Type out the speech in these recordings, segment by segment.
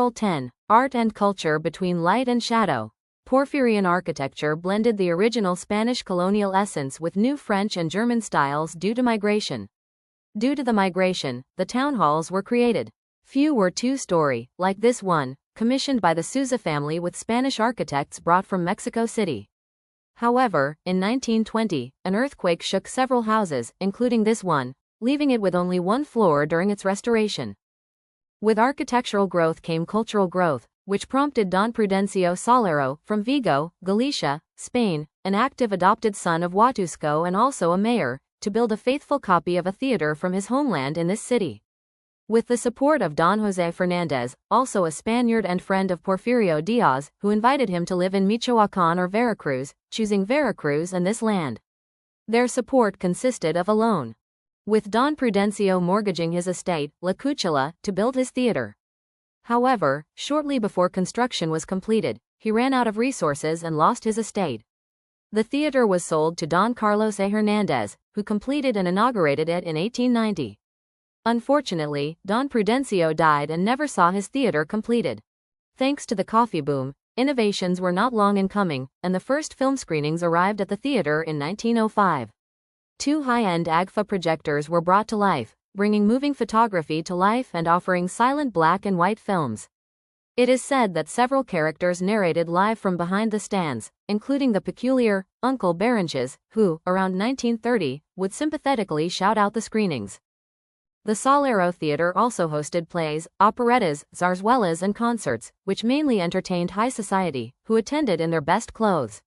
Mural 10. Art and culture between light and shadow. Porphyrian architecture blended the original Spanish colonial essence with new French and German styles due to migration. Due to the migration, the town halls were created. Few were two-story, like this one, commissioned by the Souza family with Spanish architects brought from Mexico City. However, in 1920, an earthquake shook several houses, including this one, leaving it with only one floor during its restoration. With architectural growth came cultural growth, which prompted Don Prudencio Solero, from Vigo, Galicia, Spain, an active adopted son of Huatusco and also a mayor, to build a faithful copy of a theater from his homeland in this city. With the support of Don José Fernández, also a Spaniard and friend of Porfirio Díaz, who invited him to live in Michoacán or Veracruz, choosing Veracruz and this land. Their support consisted of a loan, with Don Prudencio mortgaging his estate, La Cuchilla, to build his theater. However, shortly before construction was completed, he ran out of resources and lost his estate. The theater was sold to Don Carlos A. Hernández, who completed and inaugurated it in 1890. Unfortunately, Don Prudencio died and never saw his theater completed. Thanks to the coffee boom, innovations were not long in coming, and the first film screenings arrived at the theater in 1905. Two high-end AGFA projectors were brought to life, bringing moving photography to life and offering silent black and white films. It is said that several characters narrated live from behind the stands, including the peculiar Uncle Berenches, who, around 1930, would sympathetically shout out the screenings. The Solero Theater also hosted plays, operettas, zarzuelas and concerts, which mainly entertained high society, who attended in their best clothes.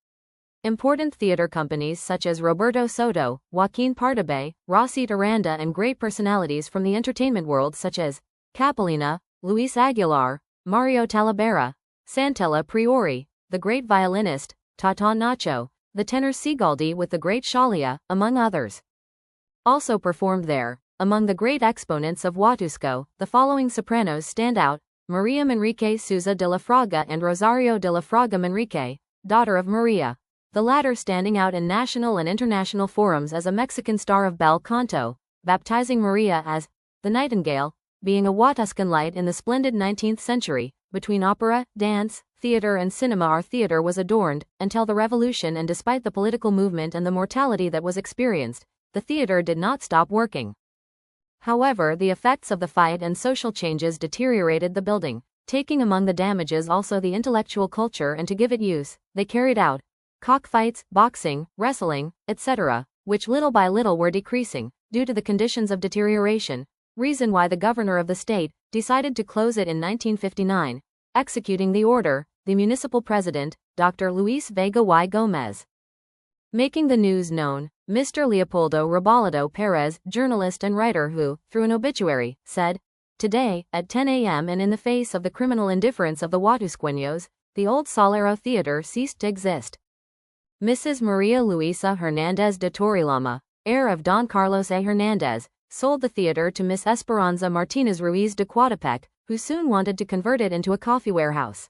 Important theater companies such as Roberto Soto, Joaquín Pardavé, Rosita Aranda and great personalities from the entertainment world such as Capellina, Luis Aguilar, Mario Talavera, Santella Priori, the great violinist, Tata Nacho, the tenor Sigaldi with the great Shalia, among others, also performed there. Among the great exponents of Huatusco, the following sopranos stand out: Maria Manrique Souza de la Fraga and Rosario de la Fraga Manrique, daughter of Maria, the latter standing out in national and international forums as a Mexican star of bel canto, baptizing Maria as the Nightingale, being a Huatuscan light in the splendid 19th century. Between opera, dance, theater and cinema our theater was adorned, until the revolution, and despite the political movement and the mortality that was experienced, the theater did not stop working. However, the effects of the fight and social changes deteriorated the building, taking among the damages also the intellectual culture, and to give it use, they carried out cockfights, boxing, wrestling, etc., which little by little were decreasing, due to the conditions of deterioration, reason why the governor of the state decided to close it in 1959, executing the order, the municipal president, Dr. Luis Vega y Gómez. Making the news known, Mr. Leopoldo Rebolledo Perez, journalist and writer who, through an obituary, said, "Today, at 10 a.m. and in the face of the criminal indifference of the Huatusqueños, the old Solero Theater ceased to exist." Mrs. Maria Luisa Hernández de Torrelama, heir of Don Carlos A. Hernández, sold the theater to Miss Esperanza Martinez Ruiz de Coatepec, who soon wanted to convert it into a coffee warehouse.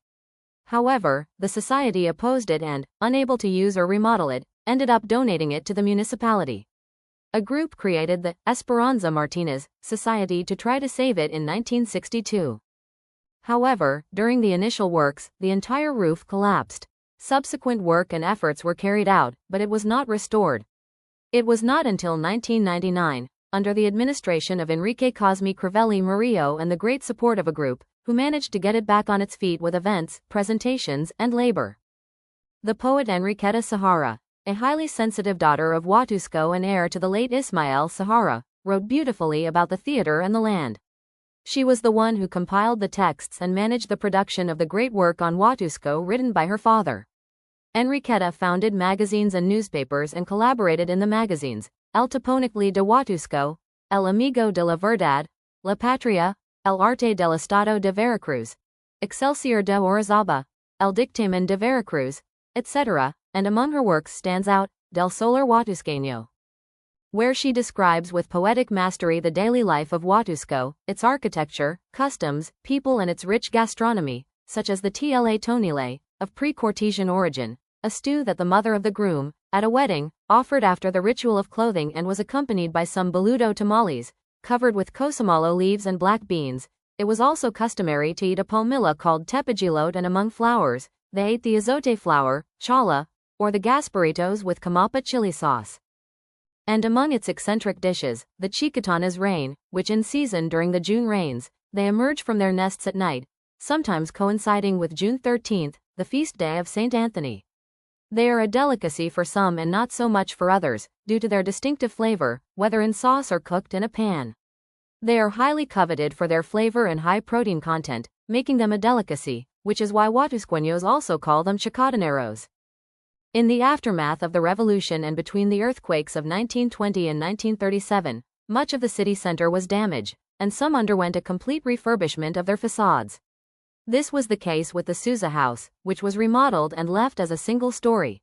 However, the society opposed it and, unable to use or remodel it, ended up donating it to the municipality. A group created the Esperanza Martinez Society to try to save it in 1962. However, during the initial works, the entire roof collapsed. Subsequent work and efforts were carried out, but it was not restored. It was not until 1999, under the administration of Enrique Cosme Crivelli Murillo and the great support of a group, who managed to get it back on its feet with events, presentations, and labor. The poet Enriqueta Sahara, a highly sensitive daughter of Huatusco and heir to the late Ismael Sahara, wrote beautifully about the theater and the land. She was the one who compiled the texts and managed the production of the great work on Huatusco written by her father. Enriqueta founded magazines and newspapers and collaborated in the magazines El Toponicli de Huatusco, El Amigo de la Verdad, La Patria, El Arte del Estado de Veracruz, Excelsior de Orizaba, El Dictamen de Veracruz, etc., and among her works stands out Del Solar Huatusqueño, where she describes with poetic mastery the daily life of Huatusco, its architecture, customs, people and its rich gastronomy, such as the tla tonile, of pre-Cortesian origin, a stew that the mother of the groom, at a wedding, offered after the ritual of clothing and was accompanied by some boludo tamales, covered with cosamalo leaves and black beans, It was also customary to eat a pulmilla called tepagilot, and among flowers, they ate the azote flower, chala, or the gasparitos with camapa chili sauce. And among its eccentric dishes, the chicatanas rain, which in season during the June rains, they emerge from their nests at night, sometimes coinciding with June 13th, the feast day of Saint Anthony. They are a delicacy for some and not so much for others, due to their distinctive flavor, whether in sauce or cooked in a pan. They are highly coveted for their flavor and high protein content, making them a delicacy, which is why Huatusqueños also call them chicataneros. In the aftermath of the revolution and between the earthquakes of 1920 and 1937, much of the city center was damaged, and some underwent a complete refurbishment of their facades. This was the case with the Sousa House, which was remodeled and left as a single story.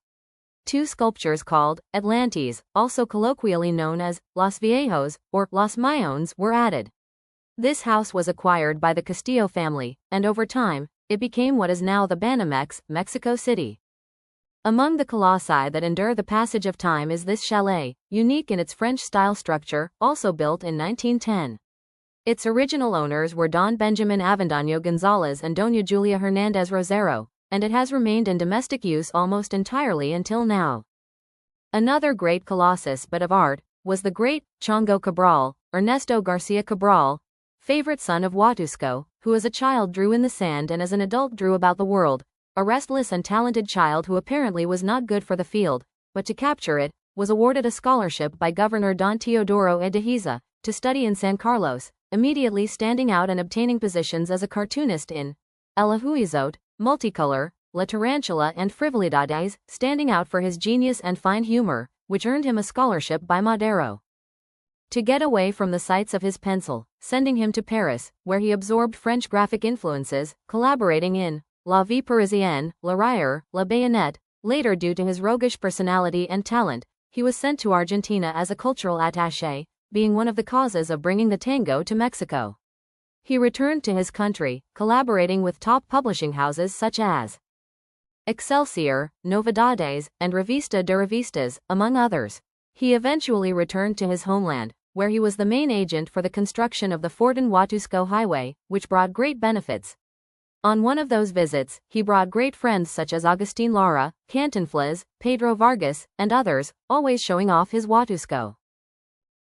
Two sculptures called Atlantes, also colloquially known as Los Viejos or Los Mayones, were added. This house was acquired by the Castillo family, and over time, it became what is now the Banamex, Mexico City. Among the colossi that endure the passage of time is this chalet, unique in its French-style structure, also built in 1910. Its original owners were Don Benjamin Avendaño Gonzalez and Doña Julia Hernández Rosero, and it has remained in domestic use almost entirely until now. Another great colossus but of art, was the great Chongo Cabral, Ernesto Garcia Cabral, favorite son of Huatusco, who as a child drew in the sand and as an adult drew about the world, a restless and talented child who apparently was not good for the field, but to capture it, was awarded a scholarship by Governor Don Teodoro Edehiza, to study in San Carlos, immediately standing out and obtaining positions as a cartoonist in El Ahuizot, Multicolor, La Tarantula and Frivolidades, standing out for his genius and fine humor, which earned him a scholarship by Madero. To get away from the sights of his pencil, sending him to Paris, where he absorbed French graphic influences, collaborating in La Vie Parisienne, La Rire, La Bayonette. Later, due to his roguish personality and talent, he was sent to Argentina as a cultural attaché, being one of the causes of bringing the tango to Mexico. He returned to his country, collaborating with top publishing houses such as Excelsior, Novedades, and Revista de Revistas, among others. He eventually returned to his homeland, where he was the main agent for the construction of the Fortin-Huatusco Highway, which brought great benefits. On one of those visits, he brought great friends such as Agustin Lara, Cantinflas, Pedro Vargas, and others, always showing off his Huatusco.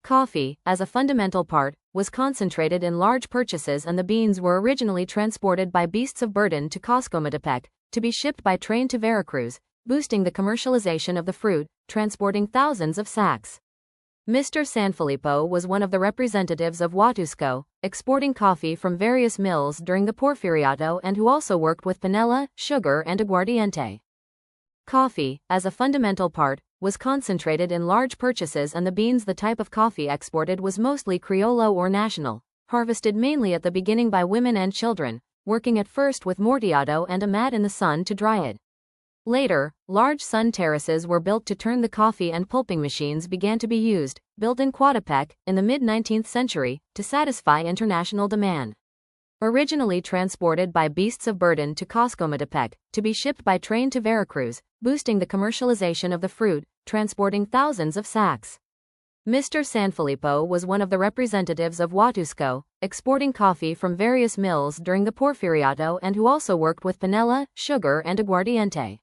Coffee, as a fundamental part, was concentrated in large purchases, and the beans were originally transported by beasts of burden to Coscomatepec, to be shipped by train to Veracruz, boosting the commercialization of the fruit, transporting thousands of sacks. Mr. Sanfilippo was one of the representatives of Huatusco, exporting coffee from various mills during the Porfiriato, and who also worked with panela, sugar and aguardiente. Coffee, as a fundamental part, was concentrated in large purchases, and the beans, the type of coffee exported, was mostly Criollo or National, harvested mainly at the beginning by women and children, working at first with morteado and a mat in the sun to dry it. Later, large sun terraces were built to turn the coffee, and pulping machines began to be used, built in Coatepec, in the mid-19th century, to satisfy international demand. Originally transported by beasts of burden to Coscomatepec, to be shipped by train to Veracruz, boosting the commercialization of the fruit, transporting thousands of sacks. Mr. Sanfilippo was one of the representatives of Huatusco, exporting coffee from various mills during the Porfiriato, and who also worked with panela, sugar and aguardiente.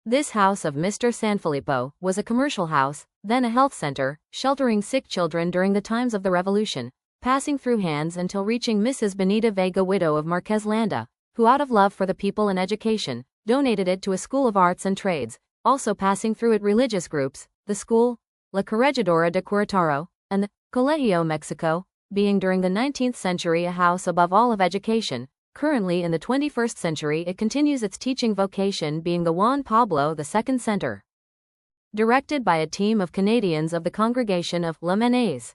This house of Mr. Sanfilippo was a commercial house, then a health center, sheltering sick children during the times of the Revolution, passing through hands until reaching Mrs. Benita Vega, widow of Marquez Landa, who out of love for the people and education, donated it to a school of arts and trades, also passing through it religious groups, the school, La Corregidora de Querétaro, and the Colegio Mexico, being during the 19th century a house above all of education. Currently in the 21st century it continues its teaching vocation, being the Juan Pablo II Center. Directed by a team of Canadians of the Congregation of La Menaise.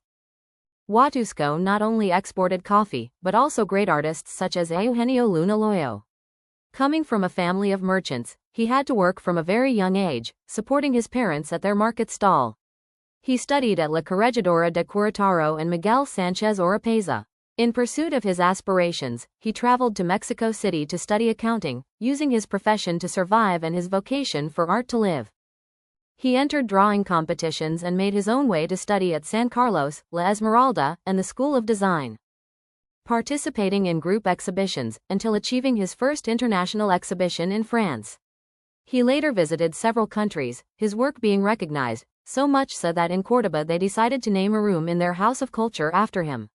Huatusco not only exported coffee, but also great artists such as Eugenio Luna Loyo. Coming from a family of merchants, he had to work from a very young age, supporting his parents at their market stall. He studied at La Corregidora de Querétaro and Miguel Sanchez Oropeza. In pursuit of his aspirations, he traveled to Mexico City to study accounting, using his profession to survive and his vocation for art to live. He entered drawing competitions and made his own way to study at San Carlos, La Esmeralda, and the School of Design. participating in group exhibitions, until achieving his first international exhibition in France. He later visited several countries, his work being recognized, so much so that in Córdoba they decided to name a room in their house of culture after him.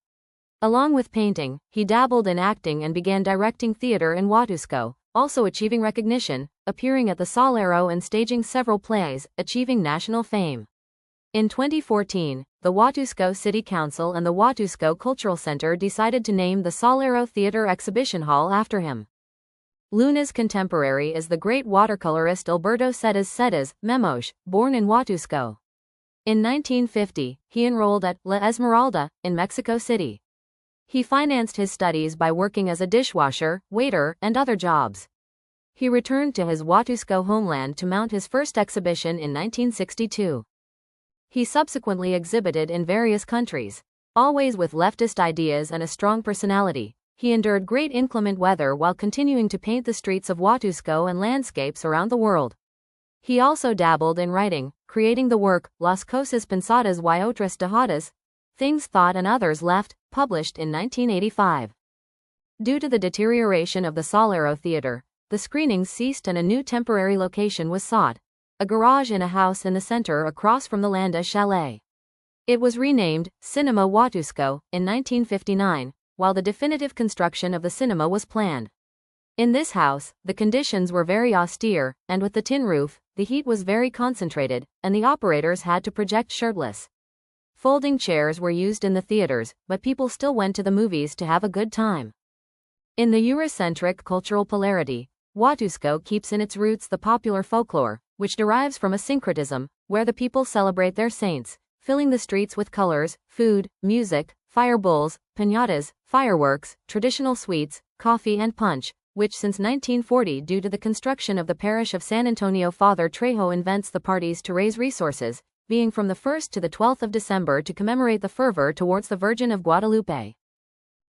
Along with painting, he dabbled in acting and began directing theater in Huatusco, also achieving recognition, appearing at the Salero and staging several plays, achieving national fame. In 2014, the Huatusco City Council and the Huatusco Cultural Center decided to name the Salero Theater Exhibition Hall after him. Luna's contemporary is the great watercolorist Alberto Sedas Memosh, born in Huatusco. In 1950, he enrolled at La Esmeralda, in Mexico City. He financed his studies by working as a dishwasher, waiter, and other jobs. He returned to his Huatusco homeland to mount his first exhibition in 1962. He subsequently exhibited in various countries. Always with leftist ideas and a strong personality, he endured great inclement weather while continuing to paint the streets of Huatusco and landscapes around the world. He also dabbled in writing, creating the work Las Cosas Pensadas y Otras Dejadas, Things Thought and Others Left, published in 1985. Due to the deterioration of the Salero Theater, the screenings ceased and a new temporary location was sought, a garage in a house in the center across from the Landa Chalet. It was renamed Cinema Huatusco in 1959, while the definitive construction of the cinema was planned. In this house, the conditions were very austere, and with the tin roof, the heat was very concentrated, and the operators had to project shirtless. Folding chairs were used in the theaters, but people still went to the movies to have a good time. In the Eurocentric cultural polarity, Huatusco keeps in its roots the popular folklore, which derives from a syncretism, where the people celebrate their saints, filling the streets with colors, food, music, fire bulls, piñatas, fireworks, traditional sweets, coffee and punch, which since 1940 due to the construction of the parish of San Antonio Father Trejo invents the parties to raise resources, being from the 1st to the 12th of December to commemorate the fervor towards the Virgin of Guadalupe.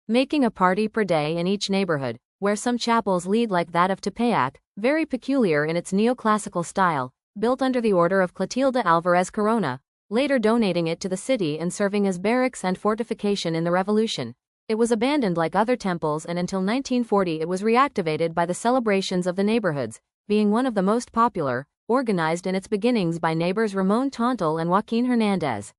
Making a party per day in each neighborhood, where some chapels lead like that of Tepeyac, very peculiar in its neoclassical style, built under the order of Clotilde Alvarez Corona, later donating it to the city and serving as barracks and fortification in the Revolution. It was abandoned like other temples and until 1940 it was reactivated by the celebrations of the neighborhoods, being one of the most popular, organized in its beginnings by neighbors Ramon Tontal and Joaquin Hernandez.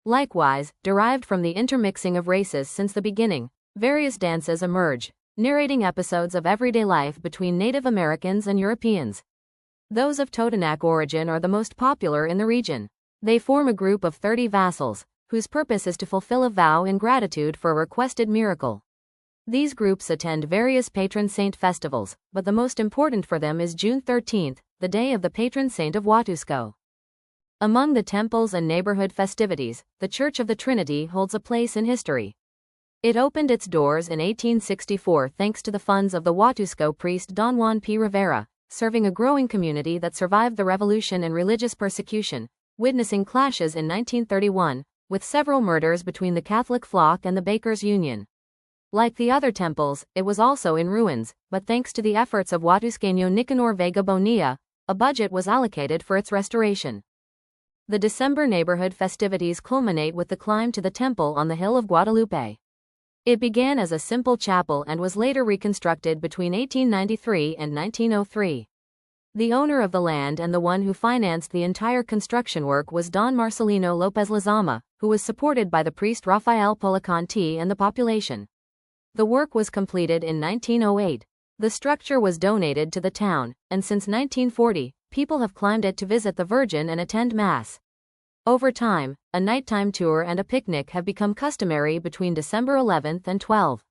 Likewise, derived from the intermixing of races since the beginning, various dances emerge, narrating episodes of everyday life between Native Americans and Europeans. Those of Totonac origin are the most popular in the region. They form a group of 30 vassals, whose purpose is to fulfill a vow in gratitude for a requested miracle. These groups attend various patron saint festivals, but the most important for them is June 13th, the day of the patron saint of Huatusco. Among the temples and neighborhood festivities, the Church of the Trinity holds a place in history. It opened its doors in 1864 thanks to the funds of the Huatusco priest Don Juan P. Rivera, serving a growing community that survived the revolution and religious persecution, witnessing clashes in 1931, with several murders between the Catholic flock and the Bakers' Union. Like the other temples, it was also in ruins, but thanks to the efforts of Huatusqueño Nicanor Vega Bonilla, a budget was allocated for its restoration. The December neighborhood festivities culminate with the climb to the temple on the hill of Guadalupe. It began as a simple chapel and was later reconstructed between 1893 and 1903. The owner of the land and the one who financed the entire construction work was Don Marcelino López Lezama, who was supported by the priest Rafael Policanti and the population. The work was completed in 1908. The structure was donated to the town, and since 1940, people have climbed it to visit the Virgin and attend Mass. Over time, a nighttime tour and a picnic have become customary between December 11th and 12th.